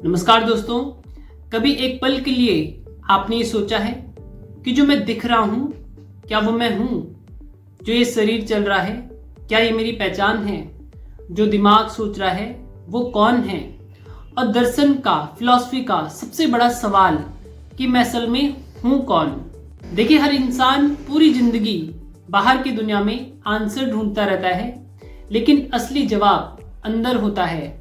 नमस्कार दोस्तों, कभी एक पल के लिए आपने ये सोचा है कि जो मैं दिख रहा हूं क्या वो मैं हूं? जो ये शरीर चल रहा है क्या ये मेरी पहचान है? जो दिमाग सोच रहा है वो कौन है? और दर्शन का, फिलॉसफी का सबसे बड़ा सवाल कि मैं असल में हूं कौन? देखिए, हर इंसान पूरी जिंदगी बाहर की दुनिया में आंसर ढूंढता रहता है, लेकिन असली जवाब अंदर होता है।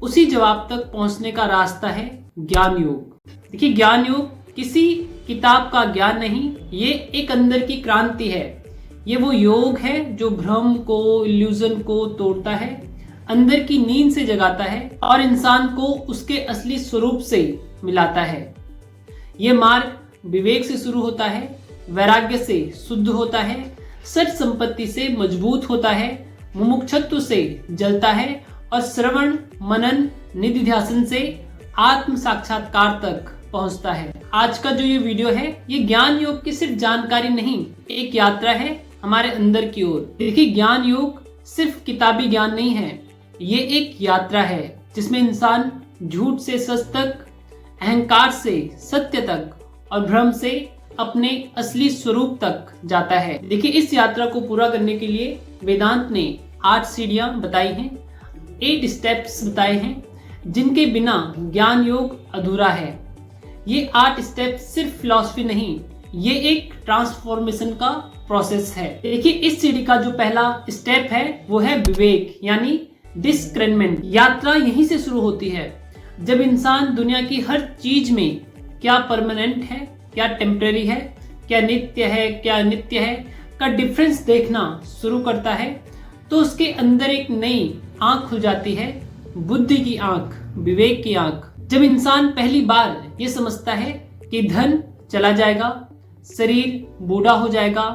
उसी जवाब तक पहुंचने का रास्ता है ज्ञान योग। देखिए, ज्ञान योग किसी किताब का ज्ञान नहीं, ये एक अंदर की क्रांति है। ये वो योग है जो भ्रम को, इल्यूजन को तोड़ता है, अंदर की नींद से जगाता है और इंसान को उसके असली स्वरूप से मिलाता है। ये मार्ग विवेक से शुरू होता है, वैराग्य से शुद्ध होता है, सच संपत्ति से मजबूत होता है, मुमुक्षुत्व से जलता है और श्रवण, मनन, निधिध्यासन से आत्म साक्षात्कार तक पहुंचता है। आज का जो ये वीडियो है, ये ज्ञान योग की सिर्फ जानकारी नहीं, एक यात्रा है हमारे अंदर की ओर। देखिए, ज्ञान योग सिर्फ किताबी ज्ञान नहीं है, ये एक यात्रा है जिसमें इंसान झूठ से सच तक, अहंकार से सत्य तक और भ्रम से अपने असली स्वरूप तक जाता है। देखिए, इस यात्रा को पूरा करने के लिए वेदांत ने 8 सीढ़ियां बताई हैं, 8 स्टेप्स बताए हैं, जिनके बिना ज्ञान योग अधूरा है। ये 8 स्टेप सिर्फ फिलॉसफी नहीं, ये एक ट्रांसफॉर्मेशन का प्रोसेस है। देखिए, इस सीढ़ी का जो पहला स्टेप है वो है विवेक, यानी डिस्क्रिमिनेट। यात्रा यहीं से शुरू होती है, जब इंसान दुनिया की हर चीज में क्या परमानेंट है, क्या टेम्परेरी है, क्या नित्य है, क्या अनित्य है का डिफरेंस देखना शुरू करता है, तो उसके अंदर एक नई आंख खुल जाती है, बुद्धि की आंख, विवेक की आंख। जब इंसान पहली बार ये समझता है कि धन चला जाएगा, शरीर बूढ़ा हो जाएगा,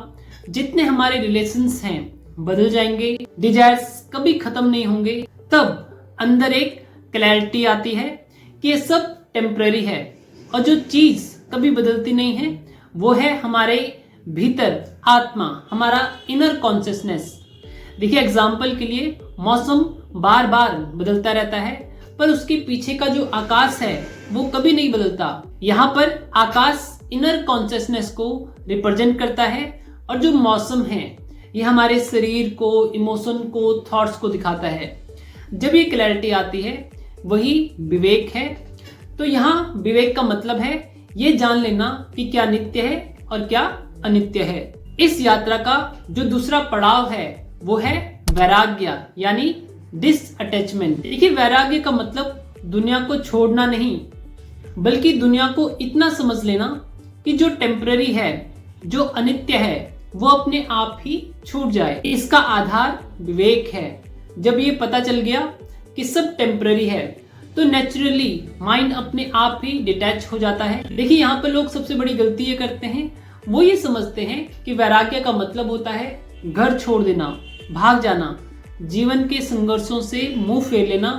जितने हमारे रिलेशंस हैं बदल जाएंगे, डिजायर्स कभी खत्म नहीं होंगे, तब अंदर एक क्लैरिटी आती है कि ये सब टेम्पररी है और जो चीज कभी बदलती नहीं है वो है हमारे भीतर आत्मा, हमारा इनर कॉन्शियसनेस। देखिए, एग्जाम्पल के लिए मौसम बार बार बदलता रहता है, पर उसके पीछे का जो आकाश है वो कभी नहीं बदलता। यहाँ पर आकाश इनर कॉन्शियसनेस को रिप्रेजेंट करता है और जो मौसम है ये हमारे शरीर को, इमोशन को, थॉट्स को दिखाता है। जब ये क्लैरिटी आती है वही विवेक है। तो यहाँ विवेक का मतलब है ये जान लेना कि क्या नित्य है और क्या अनित्य है। इस यात्रा का जो दूसरा पड़ाव है वो है वैराग्य, यानी डिसअटैचमेंट। देखिए, वैराग्य का मतलब दुनिया को छोड़ना नहीं, बल्कि दुनिया को इतना समझ लेना कि जो टेम्पररी है, जो अनित्य है, वो अपने आप ही छूट जाए। इसका आधार विवेक है। जब ये पता चल गया कि सब टेम्पररी है, तो नेचुरली माइंड अपने आप ही डिटैच हो जाता है। देखिए, यहाँ पर लोग सबसे बड़ी गलती ये करते हैं, वो ये समझते हैं कि वैराग्य का मतलब होता है घर छोड़ देना, भाग जाना, जीवन के संघर्षों से मुंह फेर लेना,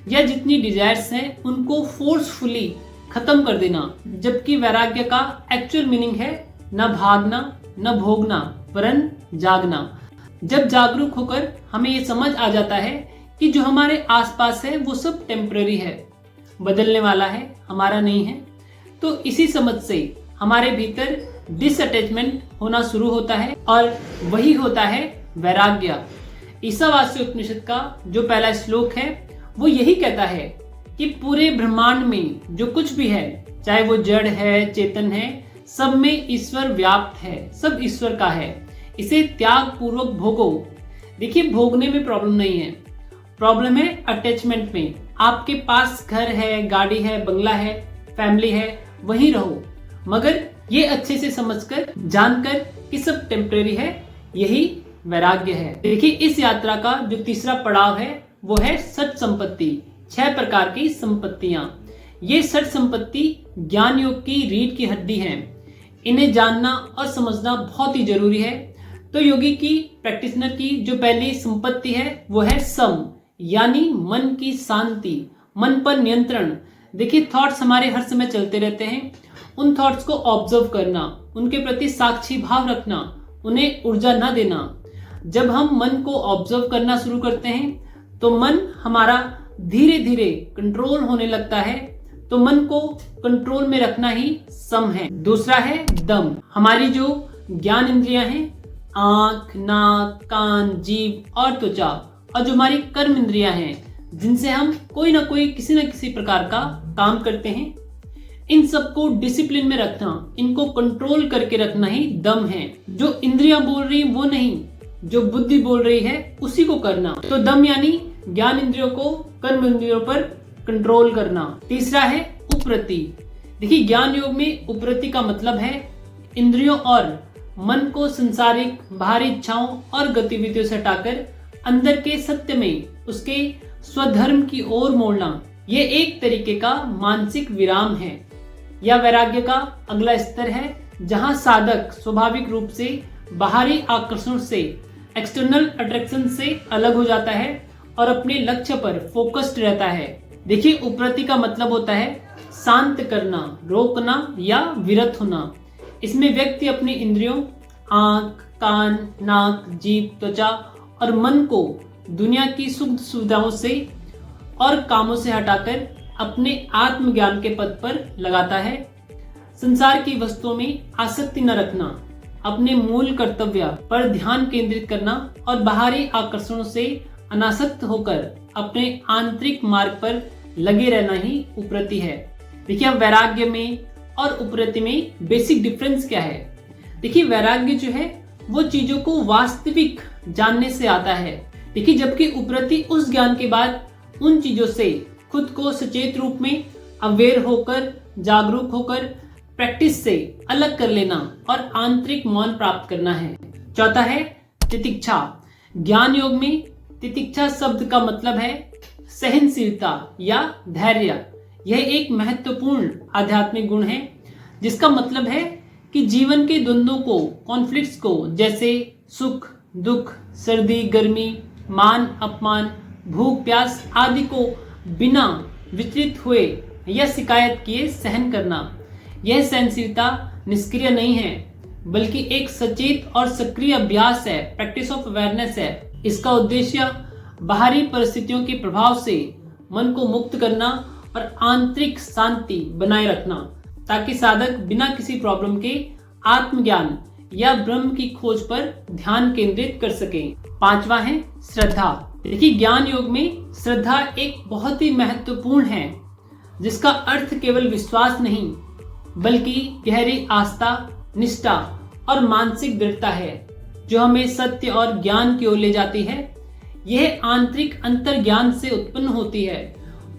या जितनी डिजायर्स हैं उनको फोर्सफुली खत्म कर देना। जबकि वैराग्य का एक्चुअल मीनिंग है न भागना, न भोगना, वरन जागना। जब जागरूक होकर हमें ये समझ आ जाता है कि जो हमारे आसपास है वो सब टेम्पररी है, बदलने वाला है, हमारा नहीं है, तो इसी समझ से हमारे भीतर डिसअटैचमेंट होना शुरू होता है और वही होता है वैराग्य। ईशावास्य उपनिषद का जो पहला श्लोक है वो यही कहता है कि पूरे ब्रह्मांड में जो कुछ भी है, चाहे वो जड़ है, चेतन है, सब में ईश्वर व्याप्त है, सब ईश्वर का है। इसे त्याग पूर्वक भोगो। देखिए, भोगने में प्रॉब्लम नहीं है, प्रॉब्लम है अटैचमेंट में। आपके पास घर है, गाड़ी है, बंगला है, फैमिली है, वहीं रहो, मगर ये अच्छे से समझकर, जानकर कि सब टेम्परेरी है, यही वैराग्य है। देखिए, इस यात्रा का जो तीसरा पड़ाव है वो है सच संपत्ति। 6 प्रकार की संपत्तियां। ये सच संपत्ति ज्ञान योग की रीढ़ की हड्डी हैं। इन्हें जानना और समझना बहुत ही जरूरी है। तो योगी की, प्रैक्टिशनर की जो पहली संपत्ति है वो है सम, यानी मन की शांति, मन पर नियंत्रण। देखिए, थॉट्स हमारे हर समय चलते रहते हैं, उन थॉट्स को ऑब्जर्व करना, उनके प्रति साक्षी भाव रखना, उन्हें ऊर्जा न देना। जब हम मन को ऑब्जर्व करना शुरू करते हैं तो मन हमारा धीरे धीरे कंट्रोल होने लगता है, तो मन को कंट्रोल में रखना ही सम है। दूसरा है दम। हमारी जो ज्ञान इंद्रियां हैं, आंख, नाक, कान, जीभ और त्वचा, और जो हमारी कर्म इंद्रियां हैं जिनसे हम कोई ना कोई किसी न किसी प्रकार का काम करते हैं, इन सबको डिसिप्लिन में रखना, इनको कंट्रोल करके रखना ही दम है। जो इंद्रियां बोल रही वो नहीं, जो बुद्धि बोल रही है उसी को करना। तो दम यानी ज्ञान इंद्रियों को कर्म इंद्रियों पर कंट्रोल करना। तीसरा है उपरति। देखिए, ज्ञान योग में उपरति का मतलब है इंद्रियों और मन को संसारिक बाहरी इच्छाओं और गतिविधियों से हटाकर अंदर के सत्य में, उसके स्वधर्म की ओर मोड़ना। ये एक तरीके का मानसिक विराम है या वैराग्य का अगला स्तर है, जहां साधक स्वाभाविक रूप से बाहरी आकर्षण से, एक्सटर्नल अट्रैक्शन से अलग हो जाता है और अपने लक्ष्य पर फोकस्ड रहता है। देखिए, उपरति का मतलब होता है शांत करना, रोकना या विरत होना। इसमें व्यक्ति अपनी इंद्रियों, आंख, कान, नाक, जीभ, त्वचा और मन को दुनिया की सुख सुविधाओं से और कामों से हटाकर अपने आत्मज्ञान के पद पर लगाता है। संसार की वस्तुओं में आसक्ति न रखना, अपने मूल कर्तव्य पर ध्यान केंद्रित करना और बाहरी आकर्षणों से अनासक्त होकर अपने आंतरिक मार्ग पर लगे रहना ही उपरति है। देखिए, अब वैराग्य में और उपरति में बेसिक डिफरेंस क्या है। देखिए, वैराग्य जो है वो चीजों को वास्तविक जानने से आता है। देखिए, जबकि उपरति उस ज्ञान के बाद उन चीजों से खुद को सचेत रूप में अवेयर होकर, जागरूक होकर प्रैक्टिस से अलग कर लेना और आंतरिक मौन प्राप्त करना है। चौथा है तितिक्षा। ज्ञान योग में तितिक्षा शब्द का मतलब है सहनशीलता या धैर्य। यह एक महत्वपूर्ण आध्यात्मिक गुण है, जिसका मतलब है कि जीवन के द्वंद्वों को, कॉन्फ्लिक्ट्स को, जैसे सुख, दुख, सर्दी, गर्मी, मान, अपमान, भूख, प्यास आदि को बिना विचलित हुए या शिकायत किए सहन करना। यह सहनशीलता निष्क्रिय नहीं है, बल्कि एक सचेत और सक्रिय अभ्यास है, प्रैक्टिस ऑफ अवेयरनेस है। इसका उद्देश्य बाहरी परिस्थितियों के प्रभाव से मन को मुक्त करना और आंतरिक शांति बनाए रखना, ताकि साधक बिना किसी प्रॉब्लम के आत्मज्ञान या ब्रह्म की खोज पर ध्यान केंद्रित कर सके। पांचवा है श्रद्धा। देखिए, ज्ञान योग में श्रद्धा एक बहुत ही महत्वपूर्ण है, जिसका अर्थ केवल विश्वास नहीं, बल्कि गहरी आस्था, निष्ठा और मानसिक दृढ़ता है, जो हमें सत्य और ज्ञान की ओर ले जाती है। यह आंतरिक अंतर ज्ञान से उत्पन्न होती है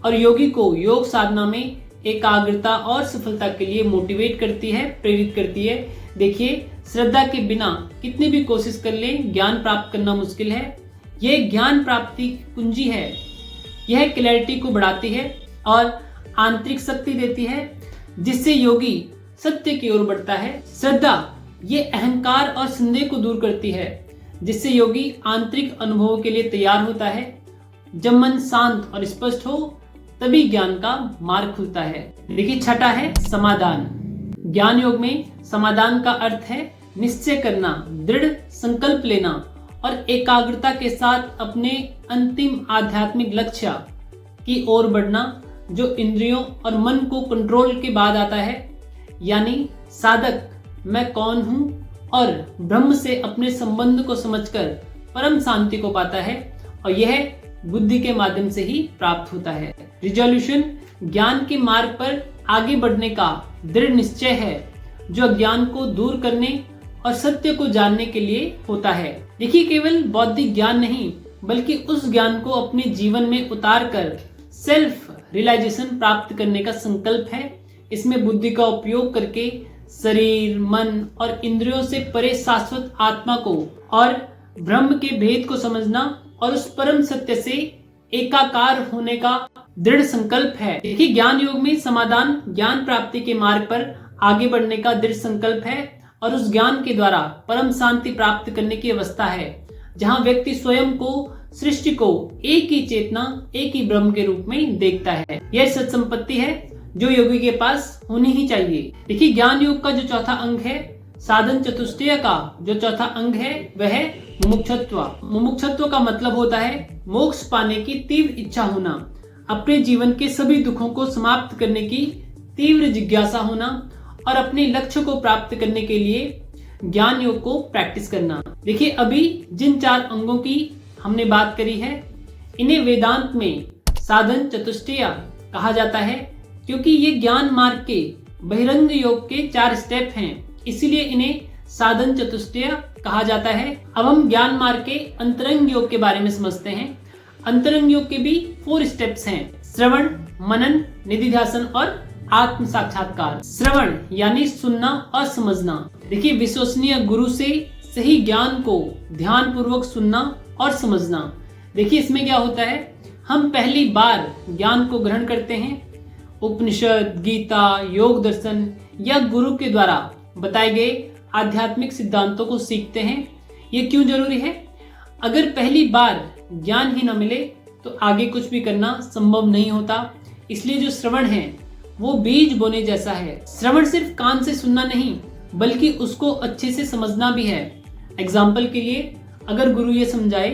और योगी को योग साधना में एकाग्रता और सफलता के लिए मोटिवेट करती है, प्रेरित करती है। देखिए, श्रद्धा के बिना कितनी भी कोशिश कर लें, ज्ञान प्राप्त करना मुश्किल है। यह ज्ञान प्राप्ति की कुंजी है। यह क्लैरिटी को बढ़ाती है और आंतरिक शक्ति देती है, जिससे योगी सत्य की ओर बढ़ता है। श्रद्धा ये अहंकार और संदेह को दूर करती है, जिससे योगी आंतरिक अनुभवों के लिए तैयार होता है। जब मन शांत और स्पष्ट हो, तभी ज्ञान का मार्ग खुलता है। देखिए, छठा है समाधान। ज्ञान योग में समाधान का अर्थ है निश्चय करना, दृढ़ संकल्प लेना और एकाग्रता के साथ अपने अंतिम आध्यात्मिक लक्ष्य की ओर बढ़ना, जो इंद्रियों और मन को कंट्रोल के बाद आता है। यानी साधक मैं कौन हूं और ब्रह्म से अपने संबंध को समझकर परम शांति को पाता है, और यह बुद्धि के माध्यम से ही प्राप्त होता है। रिजोल्यूशन ज्ञान के मार्ग पर आगे बढ़ने का दृढ़ निश्चय है, जो अज्ञान को दूर करने और सत्य को जानने के लिए होता है। देखिए, केवल बौद्धिक ज्ञान नहीं, बल्कि उस ज्ञान को अपने जीवन में उतार कर सेल्फ रियलाइजेशन प्राप्त करने का संकल्प है। इसमें बुद्धि का उपयोग करके शरीर, मन और इंद्रियों से परे शाश्वत आत्मा को और ब्रह्म के भेद को समझना और उस परम सत्य से एकाकार होने का दृढ़ संकल्प है। देखिए, ज्ञान योग में समाधान ज्ञान प्राप्ति के मार्ग पर आगे बढ़ने का दृढ़ संकल्प है और उस ज्ञान के द्वारा परम शांति प्राप्त करने की अवस्था है, जहां व्यक्ति स्वयं को, सृष्टि को एक ही चेतना, एक ही ब्रह्म के रूप में देखता है। यह सत संपत्ति है जो योगी के पास होनी ही चाहिए। देखिए, ज्ञान योग का जो चौथा अंग है, साधन चतुष्टय का जो चौथा अंग है, वह है मुमुक्षुत्व। मुमुक्षुत्व का मतलब होता है मोक्ष पाने की तीव्र इच्छा होना। अपने जीवन के सभी दुखों को समाप्त करने की तीव्र जिज्ञासा होना और अपने लक्ष्य को प्राप्त करने के लिए ज्ञान योग को प्रैक्टिस करना। देखिए, अभी जिन 4 अंगों की हमने बात करी है, इन्हें वेदांत में साधन चतुष्टय कहा जाता है, क्योंकि ये ज्ञान मार्ग के बहिरंग योग के 4 स्टेप हैं, इसीलिए इन्हें साधन चतुष्टय कहा जाता है। अब हम ज्ञान मार्ग के अंतरंग योग के बारे में समझते हैं। अंतरंग योग के भी 4 स्टेप्स हैं: श्रवण, मनन, निधिध्यासन और आत्म साक्षात्कार। श्रवण यानी सुनना और समझना। देखिए, विश्वसनीय गुरु से सही ज्ञान को ध्यान पूर्वक सुनना और समझना। देखिए, इसमें क्या होता है, हम पहली बार ज्ञान को ग्रहण करते हैं, उपनिषद, गीता, योग दर्शन या गुरु के द्वारा बताए गए आध्यात्मिक सिद्धांतों को सीखते हैं। ये क्यों जरूरी है? अगर पहली बार ज्ञान ही न मिले तो आगे कुछ भी करना संभव नहीं होता। इसलिए जो श्रवण है वो बीज बोने जैसा है। श्रवण सिर्फ कान से सुनना नहीं, बल्कि उसको अच्छे से समझना भी है। एग्जाम्पल के लिए, अगर गुरु ये समझाए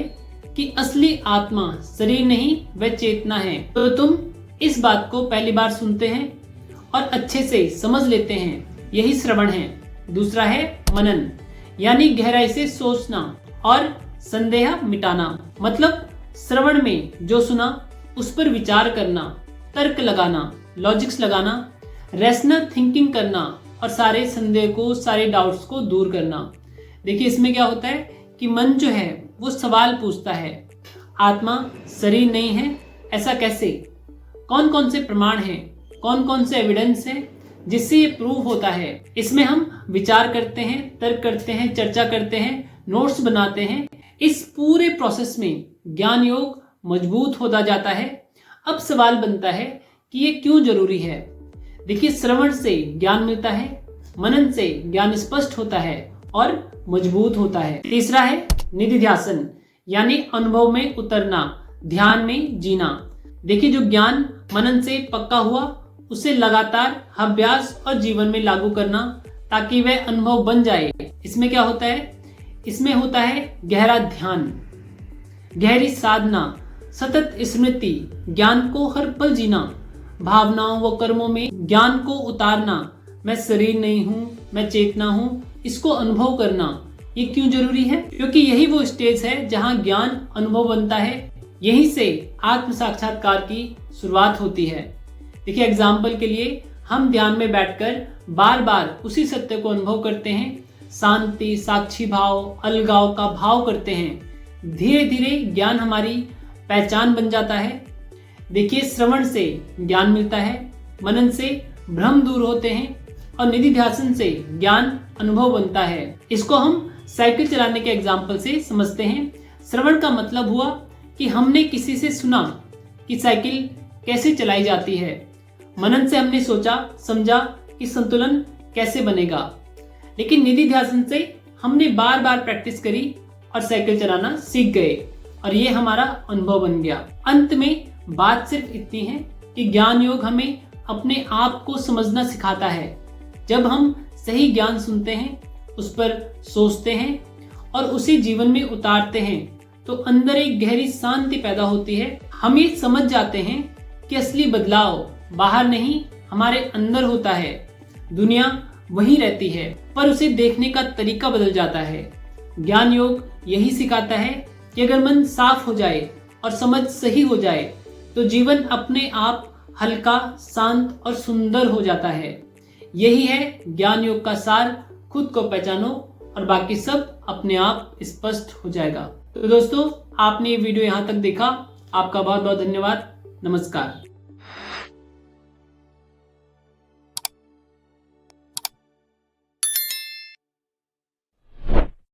कि असली आत्मा शरीर नहीं वह चेतना है, तो तुम इस बात को पहली बार सुनते हैं और अच्छे से समझ लेते हैं। यही श्रवण है। दूसरा है मनन, यानी गहराई से सोचना और संदेह मिटाना। मतलब श्रवण में जो सुना उस पर विचार करना, तर्क लगाना, लॉजिक्स लगाना, रैशनल थिंकिंग करना और सारे संदेह को, सारे डाउट्स को दूर करना। देखिए, इसमें क्या होता है कि मन जो है वो सवाल पूछता है, आत्मा शरीर नहीं है, ऐसा कैसे? कौन कौन से प्रमाण हैं, कौन कौन से एविडेंस हैं जिससे ये प्रूव होता है? इसमें हम विचार करते हैं, तर्क करते हैं, चर्चा करते हैं, नोट्स बनाते हैं। इस पूरे प्रोसेस में ज्ञान योग मजबूत होता जाता है। अब सवाल बनता है कि ये क्यों जरूरी है? देखिए, श्रवण से ज्ञान मिलता है, मनन से ज्ञान स्पष्ट होता है और मजबूत होता है। तीसरा है निधिध्यासन, यानी अनुभव में उतरना, ध्यान में जीना। देखिए, जो ज्ञान मनन से पक्का हुआ उसे लगातार अभ्यास और जीवन में लागू करना, ताकि वह अनुभव बन जाए। इसमें क्या होता है? इसमें होता है गहरा ध्यान, गहरी साधना, सतत स्मृति, ज्ञान को हर पल जीना, भावनाओं व कर्मों में ज्ञान को उतारना। मैं शरीर नहीं हूँ, मैं चेतना हूँ, इसको अनुभव करना। ये क्यों जरूरी है? क्योंकि यही वो स्टेज है जहाँ ज्ञान अनुभव बनता है। यहीं से आत्म साक्षात्कार की शुरुआत होती है। देखिए, एग्जाम्पल के लिए, हम ध्यान में बैठकर बार बार उसी सत्य को अनुभव करते हैं, शांति, साक्षी भाव, अलगाव का भाव करते हैं। धीरे धीरे ज्ञान हमारी पहचान बन जाता है। देखिए, श्रवण से ज्ञान मिलता है, मनन से भ्रम दूर होते हैं और निधिध्यासन से ज्ञान अनुभव बनता है। इसको हम साइकिल चलाने के एग्जाम्पल से समझते हैं। श्रवण का मतलब हुआ कि हमने किसी से सुना कि साइकिल कैसे चलाई जाती है। मनन से हमने सोचा, समझा कि संतुलन कैसे बनेगा। लेकिन निधिध्यासन से हमने बार बार प्रैक्टिस करी और साइकिल चलाना सीख गए और ये हमारा अनुभव बन गया। अंत में बात सिर्फ इतनी है कि ज्ञान योग हमें अपने आप को समझना सिखाता है। जब हम सही ज्ञान सुनते हैं, उस पर सोचते हैं और उसे जीवन में उतारते हैं, तो अंदर एक गहरी शांति पैदा होती है। हम ये समझ जाते हैं कि असली बदलाव बाहर नहीं, हमारे अंदर होता है। दुनिया वहीं रहती है, पर उसे देखने का तरीका बदल जाता है। ज्ञान योग यही सिखाता है कि अगर मन साफ हो जाए और समझ सही हो जाए, तो जीवन अपने आप हल्का, शांत और सुंदर हो जाता है। यही है ज्ञान योग का सार। खुद को पहचानो और बाकी सब अपने आप स्पष्ट हो जाएगा। तो दोस्तों, आपने ये वीडियो यहाँ तक देखा, आपका बहुत बहुत धन्यवाद। नमस्कार।